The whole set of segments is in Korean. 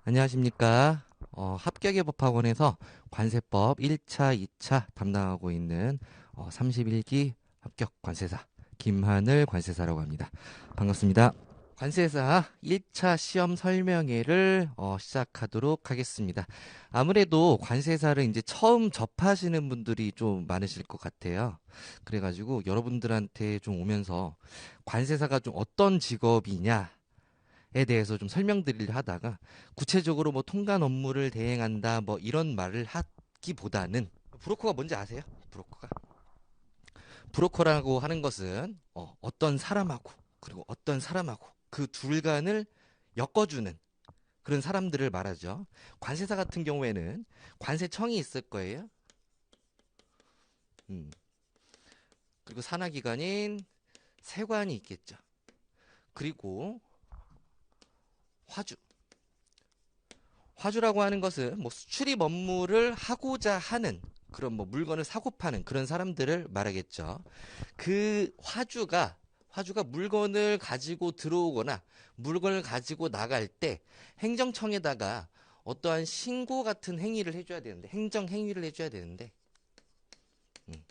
안녕하십니까. 합격의 법학원에서 관세법 1차, 2차 담당하고 있는 31기 합격 관세사 김하늘 관세사라고 합니다. 반갑습니다. 관세사 1차 시험 설명회를 시작하도록 하겠습니다. 아무래도 관세사를 이제 처음 접하시는 분들이 좀 많으실 것 같아요. 그래가지고 여러분들한테 좀 오면서 관세사가 좀 어떤 직업이냐 에 대해서 좀 설명드리려 하다가 구체적으로 뭐 통관 업무를 대행한다 뭐 이런 말을 하기보다는 브로커가 뭔지 아세요? 브로커라고 하는 것은 어떤 사람하고 그리고 어떤 사람하고 그 둘 간을 엮어주는 그런 사람들을 말하죠. 관세사 같은 경우에는 관세청이 있을 거예요. 음, 그리고 산하기관인 세관이 있겠죠. 그리고 화주. 화주라고 하는 것은 뭐 수출입 업무를 하고자 하는 그런 뭐 물건을 사고 파는 그런 사람들을 말하겠죠. 그 화주가 물건을 가지고 들어오거나 물건을 가지고 나갈 때 행정청에다가 어떠한 신고 같은 행위를 해줘야 되는데 행정 행위를 해줘야 되는데 음,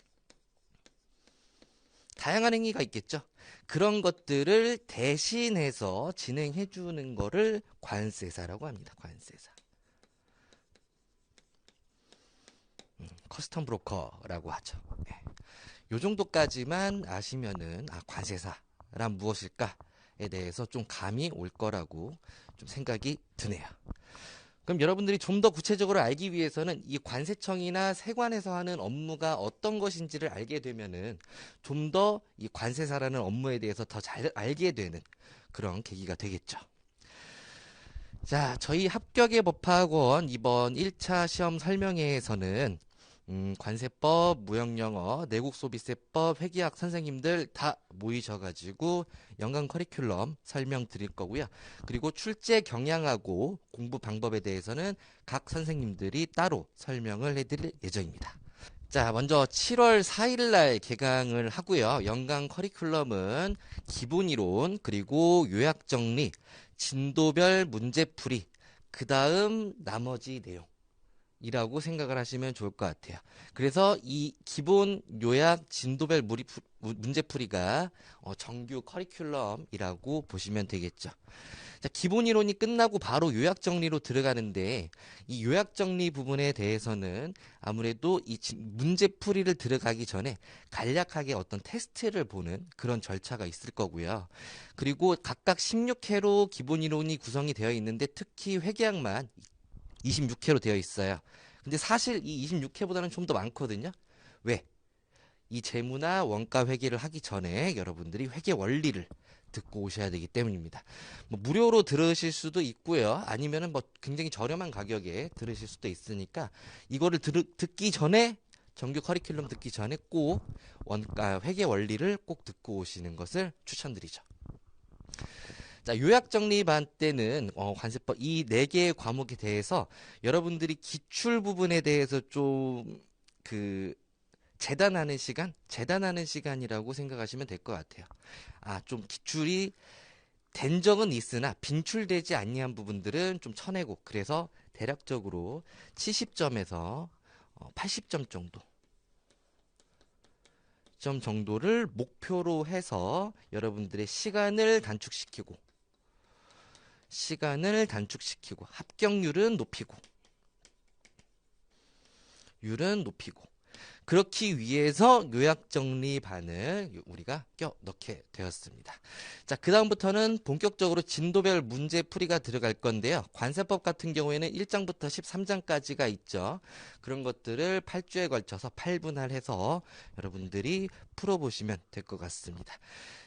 다양한 행위가 있겠죠. 그런 것들을 대신해서 진행해 주는 거를 관세사라고 합니다. 관세사. 커스텀 브로커라고 하죠. 네. 요 정도까지만 아시면은 관세사란 무엇일까에 대해서 좀 감이 올 거라고 좀 생각이 드네요. 그럼 여러분들이 좀 더 구체적으로 알기 위해서는 이 관세청이나 세관에서 하는 업무가 어떤 것인지를 알게 되면은 좀 더 이 관세사라는 업무에 대해서 더 잘 알게 되는 그런 계기가 되겠죠. 자, 저희 합격의 법학원 이번 1차 시험 설명회에서는 관세법, 무역영어, 내국소비세법, 회계학 선생님들 다 모이셔가지고 연간 커리큘럼 설명드릴 거고요. 그리고 출제 경향하고 공부 방법에 대해서는 각 선생님들이 따로 설명을 해드릴 예정입니다. 자, 먼저 7월 4일 날 개강을 하고요. 연간 커리큘럼은 기본 이론, 그리고 요약 정리, 진도별 문제풀이, 그 다음 나머지 내용. 이라고 생각을 하시면 좋을 것 같아요. 그래서 이 기본 요약 진도별 문제풀이가 정규 커리큘럼이라고 보시면 되겠죠. 자, 기본 이론이 끝나고 바로 요약 정리로 들어가는데 이 요약 정리 부분에 대해서는 아무래도 이 문제풀이를 들어가기 전에 간략하게 어떤 테스트를 보는 그런 절차가 있을 거고요. 그리고 각각 16회로 기본 이론이 구성이 되어 있는데 특히 회계학만 26회로 되어 있어요. 근데 사실 이 26회보다는 좀 더 많거든요. 왜? 이 재무나 원가 회계를 하기 전에 여러분들이 회계 원리를 듣고 오셔야 되기 때문입니다. 뭐 무료로 들으실 수도 있고요. 아니면은 뭐 굉장히 저렴한 가격에 들으실 수도 있으니까 이거를 듣기 전에 정규 커리큘럼 듣기 전에 꼭 원가 회계 원리를 꼭 듣고 오시는 것을 추천드리죠. 자, 요약 정리반 때는 관세법 이 네 개의 과목에 대해서 여러분들이 기출 부분에 대해서 좀 그 재단하는 시간이라고 생각하시면 될 것 같아요. 좀 기출이 된 적은 있으나 빈출되지 아니한 부분들은 좀 쳐내고 그래서 대략적으로 70점에서 80점 정도를 목표로 해서 여러분들의 시간을 단축시키고 합격률은 높이고 그렇기 위해서 요약 정리반을 우리가 껴 넣게 되었습니다. 자, 그다음부터는 본격적으로 진도별 문제 풀이가 들어갈 건데요. 관세법 같은 경우에는 1장부터 13장까지가 있죠. 그런 것들을 8주에 걸쳐서 8분할해서 여러분들이 풀어보시면 될 것 같습니다.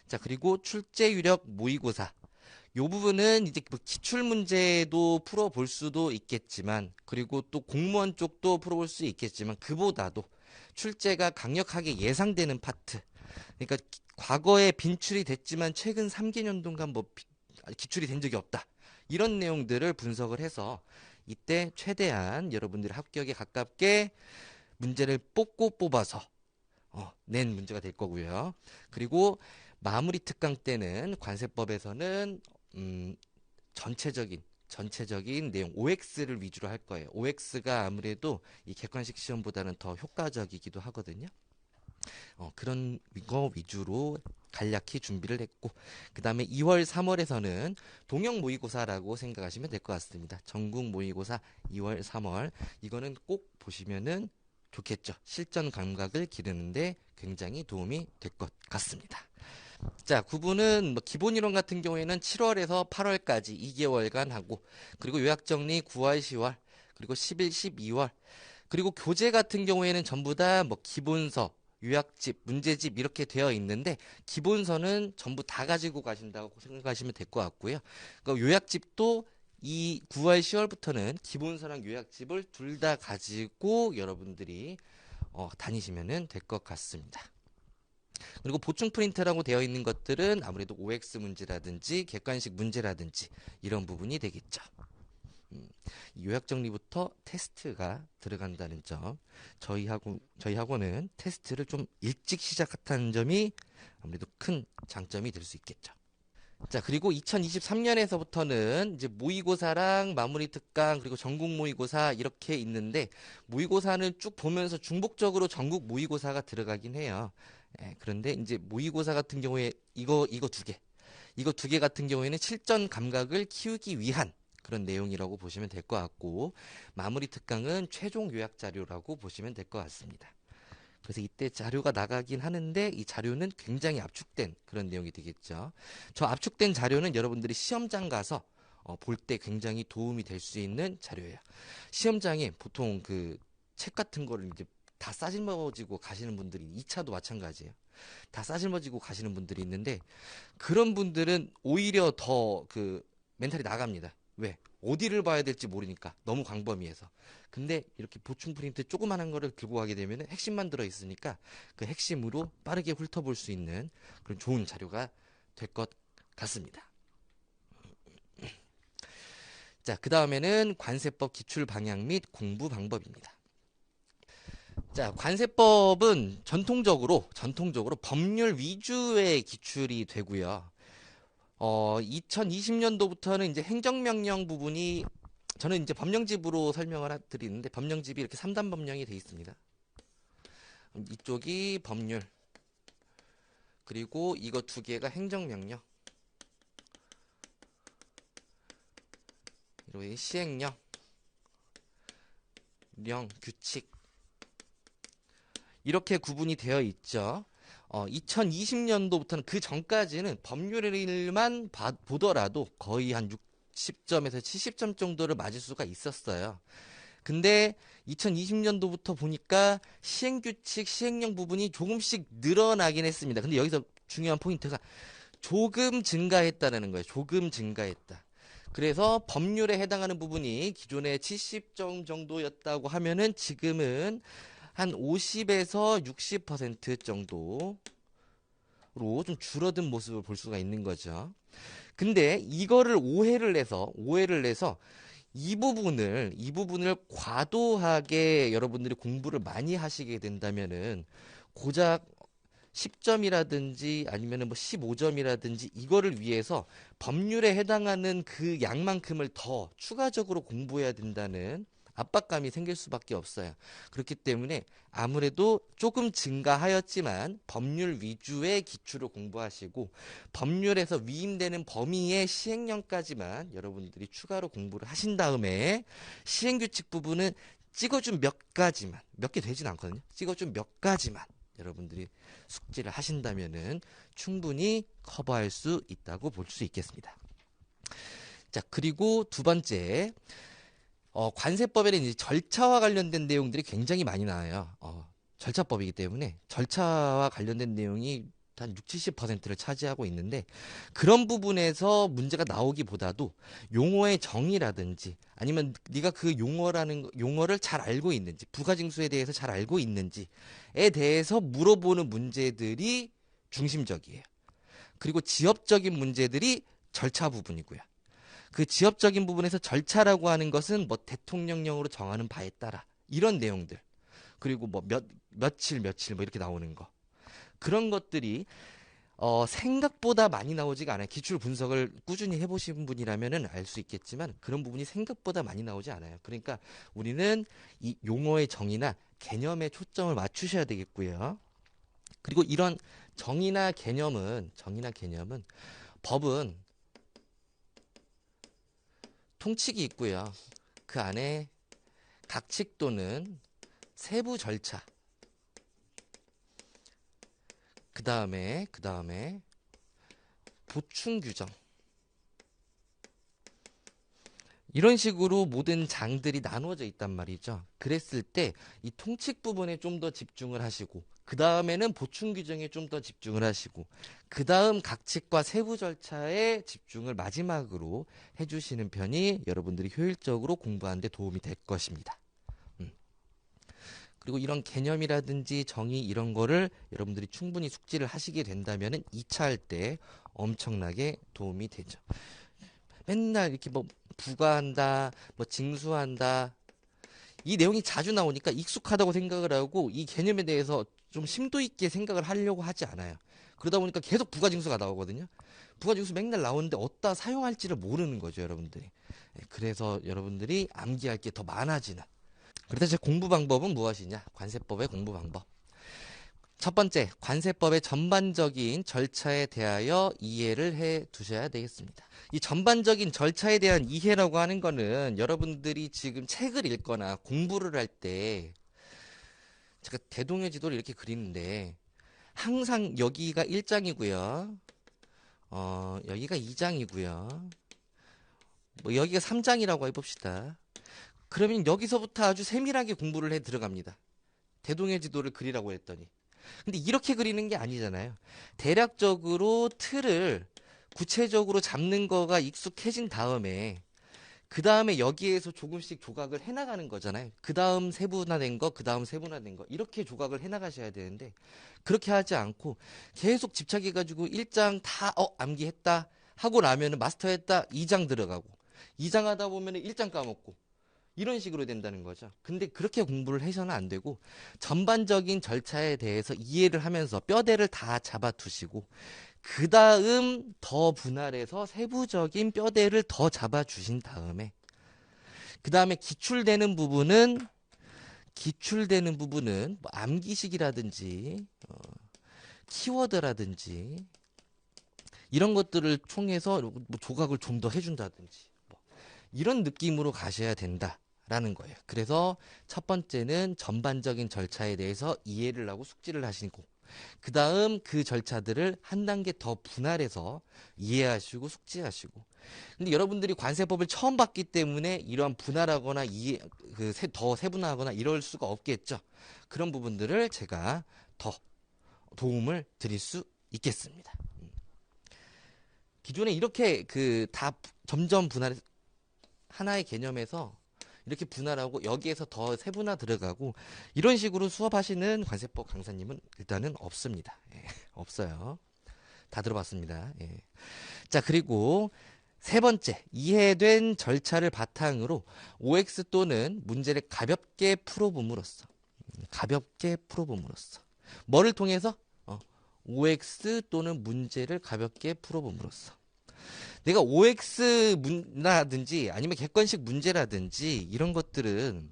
자, 그리고 출제 유력 모의고사 요 부분은 이제 뭐 기출 문제도 풀어볼 수도 있겠지만, 그리고 또 공무원 쪽도 풀어볼 수 있겠지만, 그보다도 출제가 강력하게 예상되는 파트. 그러니까 과거에 빈출이 됐지만 최근 3개년 동안 뭐 기출이 된 적이 없다. 이런 내용들을 분석을 해서 이때 최대한 여러분들이 합격에 가깝게 문제를 뽑아서 낸 문제가 될 거고요. 그리고 마무리 특강 때는 관세법에서는 전체적인 전체적인 내용 OX를 위주로 할 거예요. OX가 아무래도 이 객관식 시험보다는 더 효과적이기도 하거든요. 그런 거 위주로 간략히 준비를 했고, 그 다음에 2월, 3월에서는 동형 모의고사라고 생각하시면 될 것 같습니다. 전국 모의고사 2월, 3월. 이거는 꼭 보시면은 좋겠죠. 실전 감각을 기르는데 굉장히 도움이 될 것 같습니다. 자, 구분은 뭐 기본 이론 같은 경우에는 7월에서 8월까지 2개월간 하고, 그리고 요약 정리 9월, 10월, 그리고 11, 12월, 그리고 교재 같은 경우에는 전부 다 뭐 기본서, 요약집, 문제집 이렇게 되어 있는데, 기본서는 전부 다 가지고 가신다고 생각하시면 될 것 같고요. 그러니까 요약집도 이 9월, 10월부터는 기본서랑 요약집을 둘 다 가지고 여러분들이 다니시면 될 것 같습니다. 그리고 보충 프린트라고 되어 있는 것들은 아무래도 OX 문제라든지 객관식 문제라든지 이런 부분이 되겠죠. 요약 정리부터 테스트가 들어간다는 점. 저희 학원은 테스트를 좀 일찍 시작했다는 점이 아무래도 큰 장점이 될 수 있겠죠. 자, 그리고 2023년에서부터는 이제 모의고사랑 마무리 특강 그리고 전국 모의고사 이렇게 있는데, 모의고사는 쭉 보면서 중복적으로 전국 모의고사가 들어가긴 해요. 그런데 이제 모의고사 같은 경우에 이거 두 개 같은 경우에는 실전 감각을 키우기 위한 그런 내용이라고 보시면 될 것 같고, 마무리 특강은 최종 요약 자료라고 보시면 될 것 같습니다. 그래서 이때 자료가 나가긴 하는데 이 자료는 굉장히 압축된 그런 내용이 되겠죠. 저 압축된 자료는 여러분들이 시험장 가서 볼 때 굉장히 도움이 될 수 있는 자료예요. 시험장에 보통 그 책 같은 거를 이제 다 싸질머지고 가시는 분들이 2차도 마찬가지예요. 다 싸질머지고 가시는 분들이 있는데, 그런 분들은 오히려 더 그 멘탈이 나갑니다. 왜? 어디를 봐야 될지 모르니까. 너무 광범위해서. 근데 이렇게 보충 프린트 조그만한 거를 들고 가게 되면 핵심만 들어있으니까 그 핵심으로 빠르게 훑어볼 수 있는 그런 좋은 자료가 될 것 같습니다. 자, 그 다음에는 관세법 기출 방향 및 공부 방법입니다. 자, 관세법은 전통적으로 법률 위주의 기출이 되고요. 2020년도부터는 이제 행정명령 부분이, 저는 이제 법령집으로 설명을 드리는데, 법령집이 이렇게 3단 법령이 되어 있습니다. 이쪽이 법률, 그리고 이거 두 개가 행정명령, 그리고 시행령, 규칙, 이렇게 구분이 되어 있죠. 2020년도부터는 그 전까지는 법률일만 보더라도 거의 한 60점에서 70점 정도를 맞을 수가 있었어요. 근데 2020년도부터 보니까 시행규칙, 시행령 부분이 조금씩 늘어나긴 했습니다. 근데 여기서 중요한 포인트가 조금 증가했다는 거예요. 조금 증가했다. 그래서 법률에 해당하는 부분이 기존에 70점 정도였다고 하면은 지금은 한 50에서 60% 정도로 좀 줄어든 모습을 볼 수가 있는 거죠. 근데 이거를 오해를 해서 이 부분을 과도하게 여러분들이 공부를 많이 하시게 된다면은 고작 10점이라든지 아니면은 뭐 15점이라든지 이거를 위해서 법률에 해당하는 그 양만큼을 더 추가적으로 공부해야 된다는 압박감이 생길 수밖에 없어요. 그렇기 때문에 아무래도 조금 증가하였지만 법률 위주의 기출을 공부하시고, 법률에서 위임되는 범위의 시행령까지만 여러분들이 추가로 공부를 하신 다음에, 시행규칙 부분은 찍어준 몇 가지만, 몇 개 되진 않거든요. 찍어준 몇 가지만 여러분들이 숙지를 하신다면은 충분히 커버할 수 있다고 볼 수 있겠습니다. 자, 그리고 두 번째, 관세법에는 이제 절차와 관련된 내용들이 굉장히 많이 나와요. 절차법이기 때문에 절차와 관련된 내용이 한 60, 70%를 차지하고 있는데, 그런 부분에서 문제가 나오기보다도 용어의 정의라든지 아니면 네가 그 용어를 잘 알고 있는지, 부가징수에 대해서 잘 알고 있는지에 대해서 물어보는 문제들이 중심적이에요. 그리고 지엽적인 문제들이 절차 부분이고요. 그 지엽적인 부분에서 절차라고 하는 것은 뭐 대통령령으로 정하는 바에 따라 이런 내용들, 그리고 뭐 며칠 뭐 이렇게 나오는 거, 그런 것들이 생각보다 많이 나오지가 않아요. 기출 분석을 꾸준히 해보신 분이라면은 알 수 있겠지만 그런 부분이 생각보다 많이 나오지 않아요. 그러니까 우리는 이 용어의 정의나 개념에 초점을 맞추셔야 되겠고요. 그리고 이런 정의나 개념은 법은 통칙이 있고요. 그 안에 각칙 또는 세부 절차, 그 다음에 보충 규정, 이런 식으로 모든 장들이 나누어져 있단 말이죠. 그랬을 때 이 통칙 부분에 좀 더 집중을 하시고, 그 다음에는 보충 규정에 좀 더 집중을 하시고, 그 다음 각칙과 세부 절차에 집중을 마지막으로 해주시는 편이 여러분들이 효율적으로 공부하는 데 도움이 될 것입니다. 그리고 이런 개념이라든지 정의 이런 거를 여러분들이 충분히 숙지를 하시게 된다면은 2차 할 때 엄청나게 도움이 되죠. 맨날 이렇게 뭐 부가한다, 뭐 징수한다, 이 내용이 자주 나오니까 익숙하다고 생각을 하고 이 개념에 대해서 좀 심도 있게 생각을 하려고 하지 않아요. 그러다 보니까 계속 부가징수가 나오거든요. 부가징수 맨날 나오는데 어디다 사용할지를 모르는 거죠, 여러분들이. 그래서 여러분들이 암기할 게 더 많아지는. 그래서 제 공부 방법은 무엇이냐? 관세법의 공부 방법. 첫 번째, 관세법의 전반적인 절차에 대하여 이해를 해 두셔야 되겠습니다. 이 전반적인 절차에 대한 이해라고 하는 거는 여러분들이 지금 책을 읽거나 공부를 할 때 제가 대동여 지도를 이렇게 그리는데 항상 여기가 1장이고요. 여기가 2장이고요. 뭐 여기가 3장이라고 해봅시다. 그러면 여기서부터 아주 세밀하게 공부를 해 들어갑니다. 대동여 지도를 그리라고 했더니. 근데 이렇게 그리는 게 아니잖아요. 대략적으로 틀을 구체적으로 잡는 거가 익숙해진 다음에 그 다음에 여기에서 조금씩 조각을 해나가는 거잖아요. 그 다음 세분화된 거, 그 다음 세분화된 거 이렇게 조각을 해나가셔야 되는데 그렇게 하지 않고 계속 집착해가지고 1장 다 암기했다 하고 나면은 마스터했다 2장 들어가고 2장 하다 보면은 1장 까먹고 이런 식으로 된다는 거죠. 근데 그렇게 공부를 해서는 안 되고 전반적인 절차에 대해서 이해를 하면서 뼈대를 다 잡아두시고 그 다음 더 분할해서 세부적인 뼈대를 더 잡아주신 다음에 그 다음에 기출되는 부분은 뭐 암기식이라든지 키워드라든지 이런 것들을 통해서 뭐 조각을 좀 더 해준다든지 뭐 이런 느낌으로 가셔야 된다. 라는 거예요. 그래서 첫 번째는 전반적인 절차에 대해서 이해를 하고 숙지를 하시고 그 다음 그 절차들을 한 단계 더 분할해서 이해하시고 숙지하시고 근데 여러분들이 관세법을 처음 봤기 때문에 이러한 분할하거나 더 세분화하거나 이럴 수가 없겠죠. 그런 부분들을 제가 더 도움을 드릴 수 있겠습니다. 기존에 이렇게 다 점점 분할 하나의 개념에서 이렇게 분할하고 여기에서 더 세분화 들어가고 이런 식으로 수업하시는 관세법 강사님은 일단은 없습니다. 없어요. 다 들어봤습니다. 자, 그리고 세 번째, 이해된 절차를 바탕으로 OX 또는 문제를 가볍게 풀어봄으로써 뭐를 통해서? OX 또는 문제를 가볍게 풀어봄으로써 내가 OX 문라든지 아니면 객관식 문제라든지 이런 것들은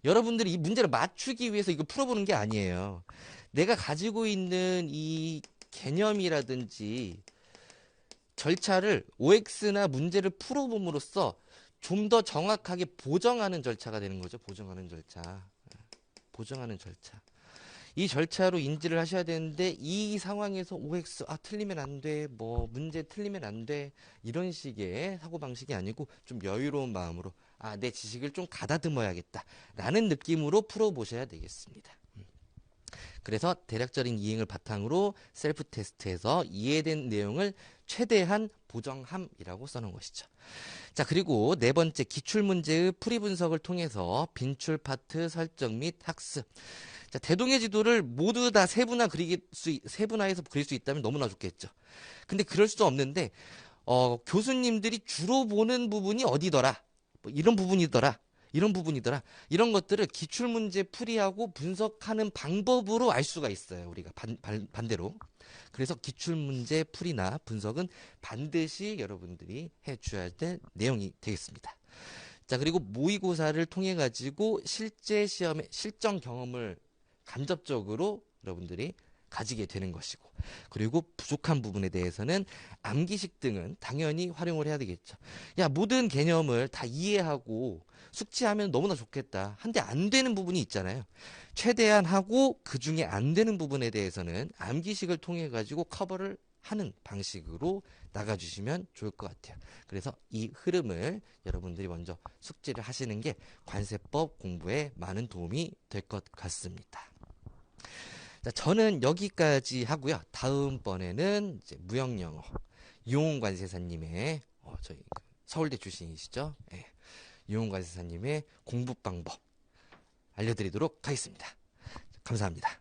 여러분들이 이 문제를 맞추기 위해서 이거 풀어보는 게 아니에요. 내가 가지고 있는 이 개념이라든지 절차를 OX나 문제를 풀어봄으로써 좀 더 정확하게 보정하는 절차가 되는 거죠. 보정하는 절차. 이 절차로 인지를 하셔야 되는데 이 상황에서 OX 틀리면 안 돼. 뭐 문제 틀리면 안 돼. 이런 식의 사고방식이 아니고 좀 여유로운 마음으로 내 지식을 좀 가다듬어야겠다. 라는 느낌으로 풀어보셔야 되겠습니다. 그래서 대략적인 이행을 바탕으로 셀프 테스트에서 이해된 내용을 최대한 보정함이라고 써놓은 것이죠. 자, 그리고 네 번째 기출문제의 풀이 분석을 통해서 빈출 파트 설정 및 학습. 자, 대동의 지도를 모두 다 세분화해서 그릴 수 있다면 너무나 좋겠죠. 근데 그럴 수도 없는데 교수님들이 주로 보는 부분이 어디더라? 뭐 이런 부분이더라. 이런 부분이더라. 이런 것들을 기출문제 풀이하고 분석하는 방법으로 알 수가 있어요. 우리가 반대로. 그래서 기출문제 풀이나 분석은 반드시 여러분들이 해줘야 될 내용이 되겠습니다. 자, 그리고 모의고사를 통해 가지고 실제 시험의 실전 경험을 간접적으로 여러분들이 가지게 되는 것이고, 그리고 부족한 부분에 대해서는 암기식 등은 당연히 활용을 해야 되겠죠. 야, 모든 개념을 다 이해하고 숙지하면 너무나 좋겠다. 한데 안 되는 부분이 있잖아요. 최대한 하고 그 중에 안 되는 부분에 대해서는 암기식을 통해 가지고 커버를 하는 방식으로 나가주시면 좋을 것 같아요. 그래서 이 흐름을 여러분들이 먼저 숙지를 하시는 게 관세법 공부에 많은 도움이 될 것 같습니다. 자, 저는 여기까지 하고요. 다음번에는 이제 무형영어 유홍 관세사님의 저희 서울대 출신이시죠? 네. 유홍 관세사님의 공부 방법 알려드리도록 하겠습니다. 감사합니다.